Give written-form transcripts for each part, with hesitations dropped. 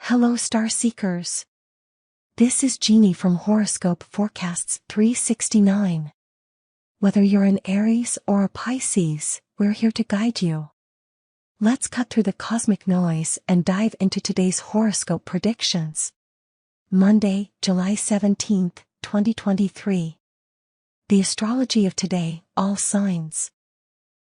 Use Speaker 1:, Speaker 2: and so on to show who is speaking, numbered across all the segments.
Speaker 1: Hello star seekers. This is Jeannie from Horoscope Forecasts 369. Whether you're an Aries or a Pisces, we're here to guide you. Let's cut through the cosmic noise and dive into today's horoscope predictions. Monday, July 17th, 2023. The astrology of today, all signs.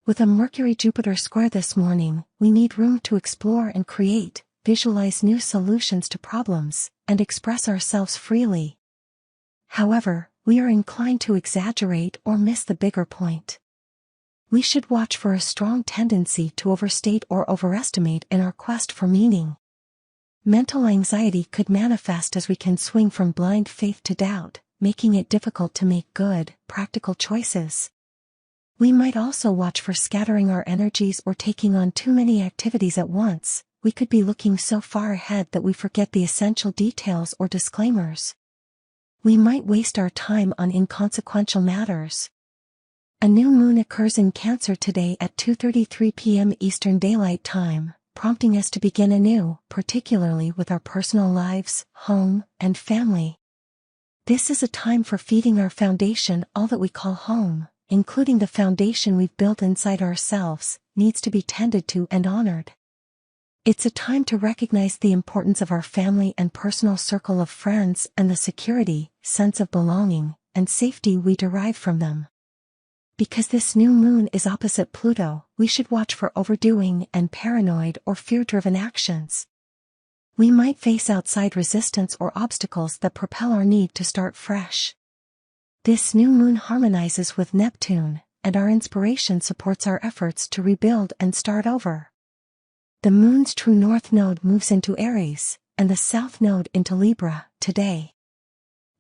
Speaker 1: With a Mercury Jupiter Square this morning, we need room to explore and create, visualize new solutions to problems, and express ourselves freely. However, we are inclined to exaggerate or miss the bigger point. We should watch for a strong tendency to overstate or overestimate in our quest for meaning. Mental anxiety could manifest as we can swing from blind faith to doubt, making it difficult to make good, practical choices. We might also watch for scattering our energies or taking on too many activities at once. We could be looking so far ahead that we forget the essential details or disclaimers. We might waste our time on inconsequential matters. A new moon occurs in Cancer today at 2:33 p.m. Eastern Daylight Time, prompting us to begin anew, particularly with our personal lives, home, and family. This is a time for feeding our foundation, all that we call home, including the foundation we've built inside ourselves, needs to be tended to and honored. It's a time to recognize the importance of our family and personal circle of friends and the security, sense of belonging, and safety we derive from them. Because this new moon is opposite Pluto, we should watch for overdoing and paranoid or fear-driven actions. We might face outside resistance or obstacles that propel our need to start fresh. This new moon harmonizes with Neptune, and our inspiration supports our efforts to rebuild and start over. The moon's true north node moves into Aries, and the south node into Libra, today.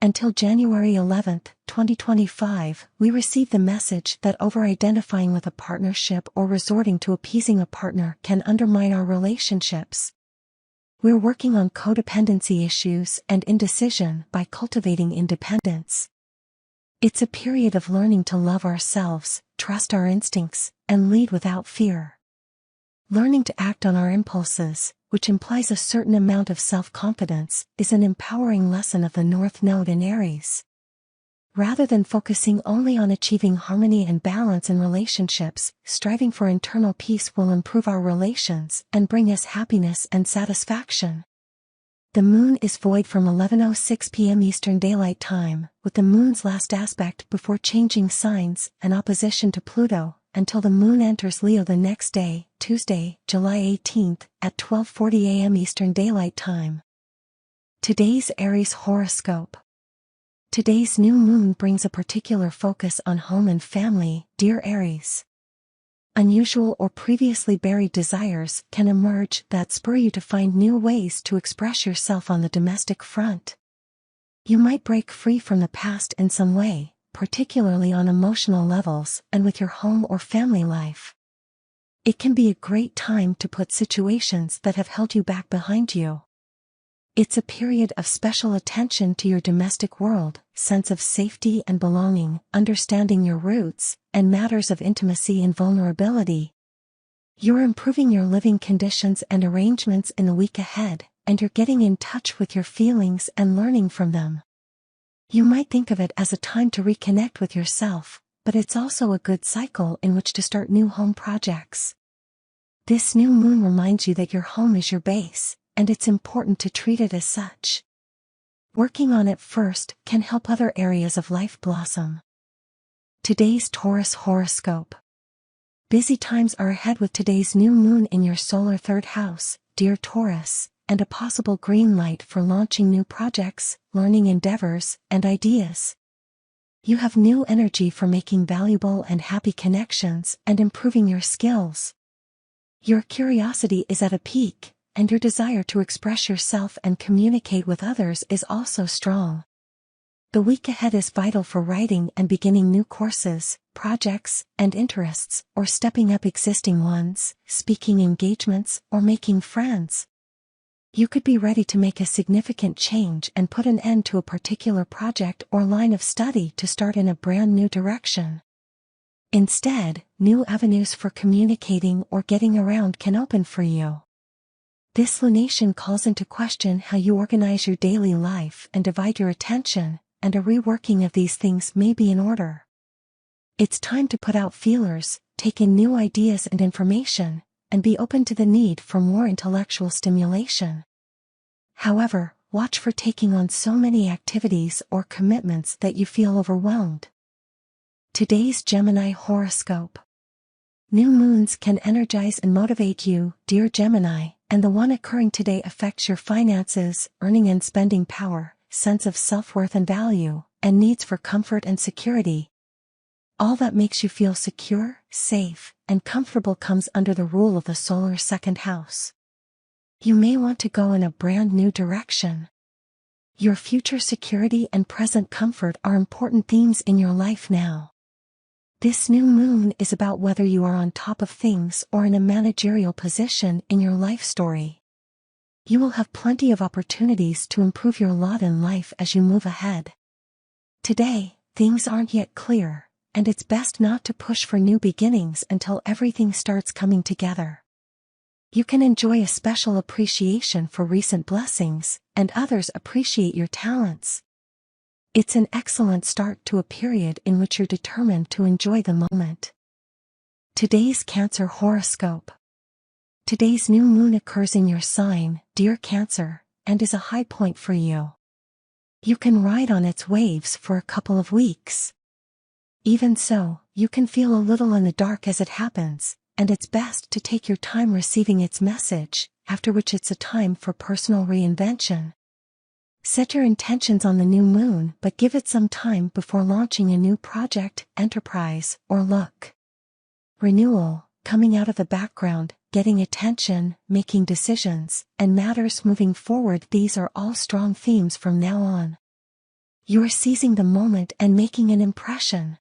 Speaker 1: Until January 11th, 2025, we receive the message that over-identifying with a partnership or resorting to appeasing a partner can undermine our relationships. We're working on codependency issues and indecision by cultivating independence. It's a period of learning to love ourselves, trust our instincts, and lead without fear. Learning to act on our impulses, which implies a certain amount of self-confidence, is an empowering lesson of the North Node in Aries. Rather than focusing only on achieving harmony and balance in relationships, striving for internal peace will improve our relations and bring us happiness and satisfaction. The moon is void from 11:06 p.m. Eastern Daylight Time, with the moon's last aspect before changing signs and opposition to Pluto, until the moon enters Leo the next day, Tuesday, July 18th, at 12:40 a.m. Eastern Daylight Time. Today's Aries horoscope. Today's new moon brings a particular focus on home and family, dear Aries. Unusual or previously buried desires can emerge that spur you to find new ways to express yourself on the domestic front. You might break free from the past in some way, particularly on emotional levels and with your home or family life. It can be a great time to put situations that have held you back behind you. It's a period of special attention to your domestic world, sense of safety and belonging, understanding your roots, and matters of intimacy and vulnerability. You're improving your living conditions and arrangements in the week ahead, and you're getting in touch with your feelings and learning from them. You might think of it as a time to reconnect with yourself, but it's also a good cycle in which to start new home projects. This new moon reminds you that your home is your base, and it's important to treat it as such. Working on it first can help other areas of life blossom. Today's Taurus horoscope. Busy times are ahead with today's new moon in your solar third house, dear Taurus, and a possible green light for launching new projects, learning endeavors, and ideas. You have new energy for making valuable and happy connections and improving your skills. Your curiosity is at a peak, and your desire to express yourself and communicate with others is also strong. The week ahead is vital for writing and beginning new courses, projects, and interests, or stepping up existing ones, speaking engagements, or making friends. You could be ready to make a significant change and put an end to a particular project or line of study to start in a brand new direction. Instead, new avenues for communicating or getting around can open for you. This lunation calls into question how you organize your daily life and divide your attention, and a reworking of these things may be in order. It's time to put out feelers, take in new ideas and information, and be open to the need for more intellectual stimulation. However, watch for taking on so many activities or commitments that you feel overwhelmed. Today's Gemini horoscope. New moons can energize and motivate you, dear Gemini, and the one occurring today affects your finances, earning and spending power, sense of self-worth and value, and needs for comfort and security. All that makes you feel secure, safe, and comfortable comes under the rule of the solar second house. You may want to go in a brand new direction. Your future security and present comfort are important themes in your life now. This new moon is about whether you are on top of things or in a managerial position in your life story. You will have plenty of opportunities to improve your lot in life as you move ahead. Today, things aren't yet clear, and it's best not to push for new beginnings until everything starts coming together. You can enjoy a special appreciation for recent blessings, and others appreciate your talents. It's an excellent start to a period in which you're determined to enjoy the moment. Today's Cancer horoscope. Today's new moon occurs in your sign, dear Cancer, and is a high point for you. You can ride on its waves for a couple of weeks. Even so, you can feel a little in the dark as it happens, and it's best to take your time receiving its message, after which it's a time for personal reinvention. Set your intentions on the new moon, but give it some time before launching a new project, enterprise, or look. Renewal, coming out of the background, getting attention, making decisions, and matters moving forward, these are all strong themes from now on. You are seizing the moment and making an impression.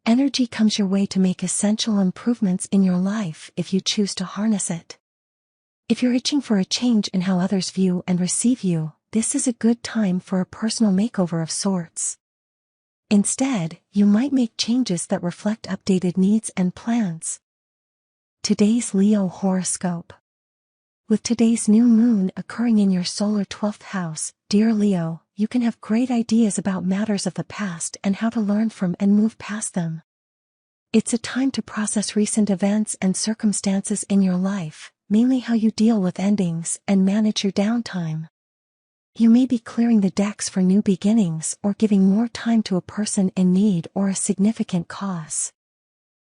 Speaker 1: Energy comes your way to make essential improvements in your life if you choose to harness it. If you're itching for a change in how others view and receive you, this is a good time for a personal makeover of sorts. Instead, you might make changes that reflect updated needs and plans. Today's Leo horoscope. With today's new moon occurring in your solar 12th house, dear Leo, you can have great ideas about matters of the past and how to learn from and move past them. It's a time to process recent events and circumstances in your life, mainly how you deal with endings and manage your downtime. You may be clearing the decks for new beginnings or giving more time to a person in need or a significant cause.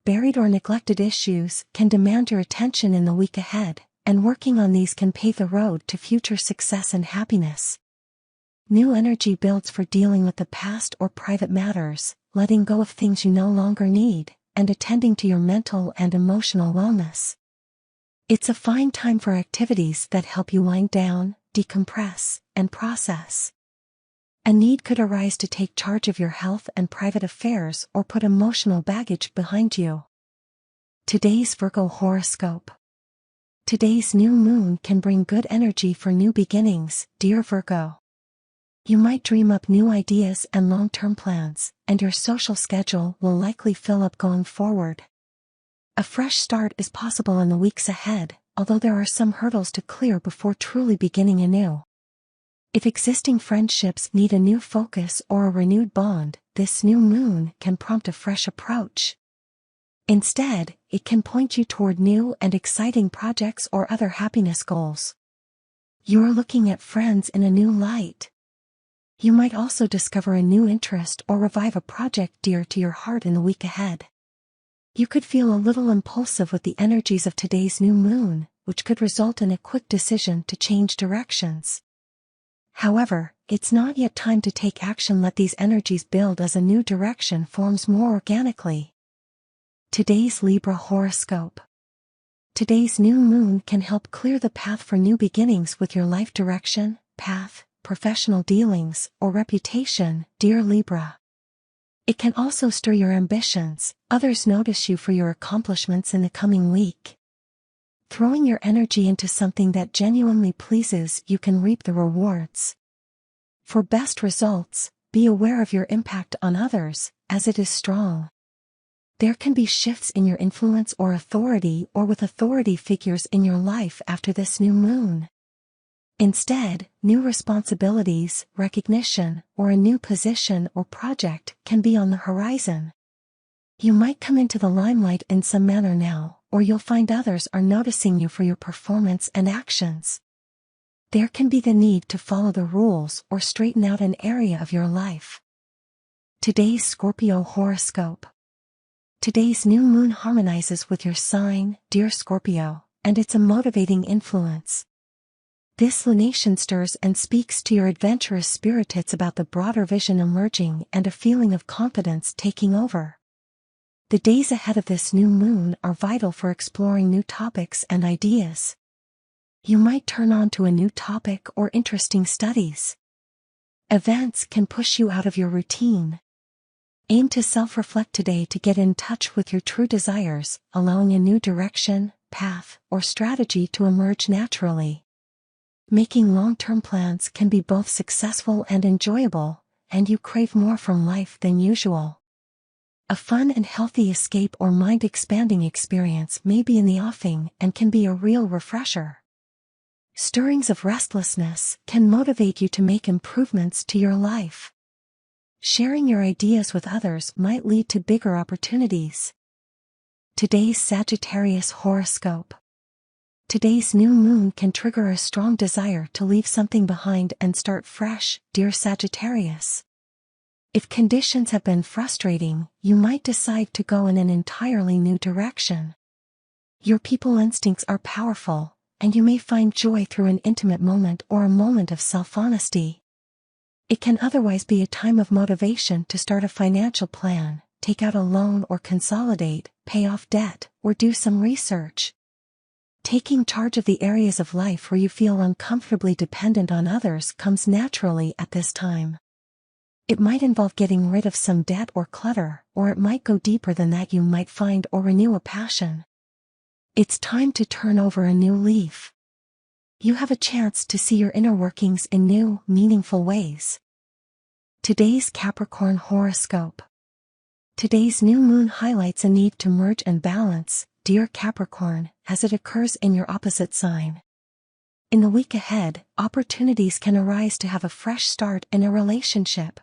Speaker 1: Buried or neglected issues can demand your attention in the week ahead, and working on these can pave the road to future success and happiness. New energy builds for dealing with the past or private matters, letting go of things you no longer need, and attending to your mental and emotional wellness. It's a fine time for activities that help you wind down, decompress, and process. A need could arise to take charge of your health and private affairs or put emotional baggage behind you. Today's Virgo horoscope. Today's new moon can bring good energy for new beginnings, dear Virgo. You might dream up new ideas and long-term plans, and your social schedule will likely fill up going forward. A fresh start is possible in the weeks ahead, although there are some hurdles to clear before truly beginning anew. If existing friendships need a new focus or a renewed bond, this new moon can prompt a fresh approach. Instead, it can point you toward new and exciting projects or other happiness goals. You are looking at friends in a new light. You might also discover a new interest or revive a project dear to your heart in the week ahead. You could feel a little impulsive with the energies of today's new moon, which could result in a quick decision to change directions. However, it's not yet time to take action. Let these energies build as a new direction forms more organically. Today's Libra horoscope. Today's new moon can help clear the path for new beginnings with your life direction, path, professional dealings, or reputation, dear Libra. It can also stir your ambitions. Others notice you for your accomplishments in the coming week. Throwing your energy into something that genuinely pleases you can reap the rewards. For best results, be aware of your impact on others, as it is strong. There can be shifts in your influence or authority or with authority figures in your life after this new moon. Instead, new responsibilities, recognition, or a new position or project can be on the horizon. You might come into the limelight in some manner now, or you'll find others are noticing you for your performance and actions. There can be the need to follow the rules or straighten out an area of your life. Today's Scorpio horoscope. Today's new moon harmonizes with your sign, dear Scorpio, and it's a motivating influence. This lunation stirs and speaks to your adventurous spirit. It's about the broader vision emerging and a feeling of confidence taking over. The days ahead of this new moon are vital for exploring new topics and ideas. You might turn on to a new topic or interesting studies. Events can push you out of your routine. Aim to self-reflect today to get in touch with your true desires, allowing a new direction, path, or strategy to emerge naturally. Making long-term plans can be both successful and enjoyable, and you crave more from life than usual. A fun and healthy escape or mind-expanding experience may be in the offing and can be a real refresher. Stirrings of restlessness can motivate you to make improvements to your life. Sharing your ideas with others might lead to bigger opportunities. Today's Sagittarius horoscope. Today's new moon can trigger a strong desire to leave something behind and start fresh, dear Sagittarius. If conditions have been frustrating, you might decide to go in an entirely new direction. Your people instincts are powerful, and you may find joy through an intimate moment or a moment of self-honesty. It can otherwise be a time of motivation to start a financial plan, take out a loan or consolidate, pay off debt, or do some research. Taking charge of the areas of life where you feel uncomfortably dependent on others comes naturally at this time. It might involve getting rid of some debt or clutter, or it might go deeper than that. You might find or renew a passion. It's time to turn over a new leaf. You have a chance to see your inner workings in new, meaningful ways. Today's Capricorn horoscope. Today's new moon highlights a need to merge and balance, dear Capricorn, as it occurs in your opposite sign. In the week ahead, opportunities can arise to have a fresh start in a relationship.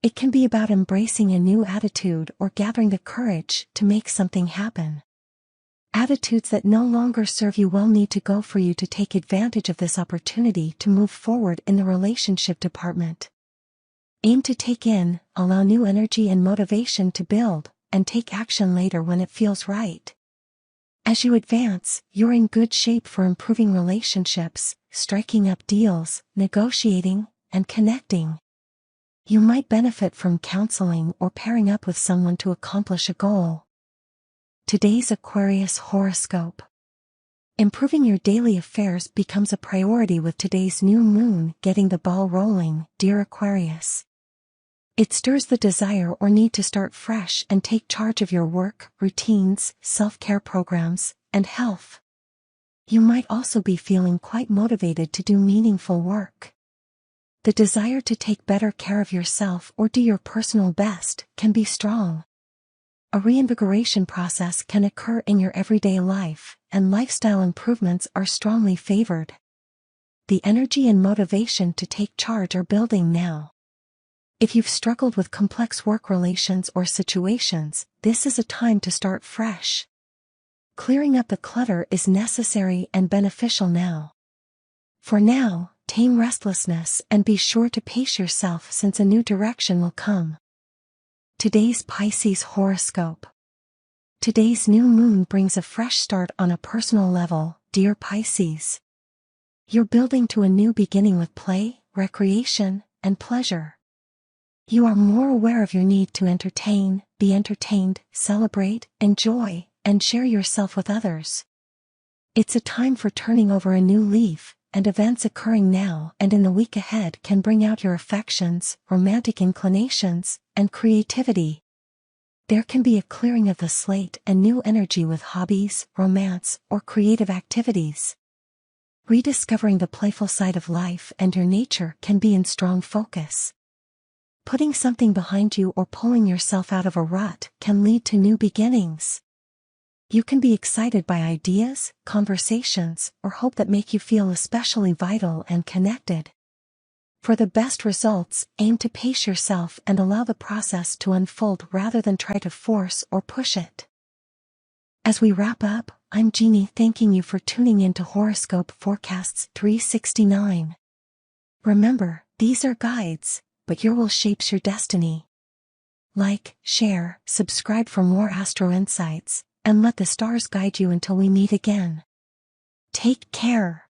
Speaker 1: It can be about embracing a new attitude or gathering the courage to make something happen. Attitudes that no longer serve you well need to go for you to take advantage of this opportunity to move forward in the relationship department. Aim to take in, allow new energy and motivation to build, and take action later when it feels right. As you advance, you're in good shape for improving relationships, striking up deals, negotiating, and connecting. You might benefit from counseling or pairing up with someone to accomplish a goal. Today's Aquarius horoscope. Improving your daily affairs becomes a priority with today's new moon getting the ball rolling, dear Aquarius. It stirs the desire or need to start fresh and take charge of your work, routines, self-care programs, and health. You might also be feeling quite motivated to do meaningful work. The desire to take better care of yourself or do your personal best can be strong. A reinvigoration process can occur in your everyday life, and lifestyle improvements are strongly favored. The energy and motivation to take charge are building now. If you've struggled with complex work relations or situations, this is a time to start fresh. Clearing up the clutter is necessary and beneficial now. For now, tame restlessness and be sure to pace yourself since a new direction will come. Today's Pisces horoscope. Today's new moon brings a fresh start on a personal level, dear Pisces. You're building to a new beginning with play, recreation, and pleasure. You are more aware of your need to entertain, be entertained, celebrate, enjoy, and share yourself with others. It's a time for turning over a new leaf, and events occurring now and in the week ahead can bring out your affections, romantic inclinations, and creativity. There can be a clearing of the slate and new energy with hobbies, romance, or creative activities. Rediscovering the playful side of life and your nature can be in strong focus. Putting something behind you or pulling yourself out of a rut can lead to new beginnings. You can be excited by ideas, conversations, or hope that make you feel especially vital and connected. For the best results, aim to pace yourself and allow the process to unfold rather than try to force or push it. As we wrap up, I'm Jeannie, thanking you for tuning in to Horoscope Forecasts 369. Remember, these are guides, but your will shapes your destiny. Like, share, subscribe for more astro insights, and let the stars guide you until we meet again. Take care.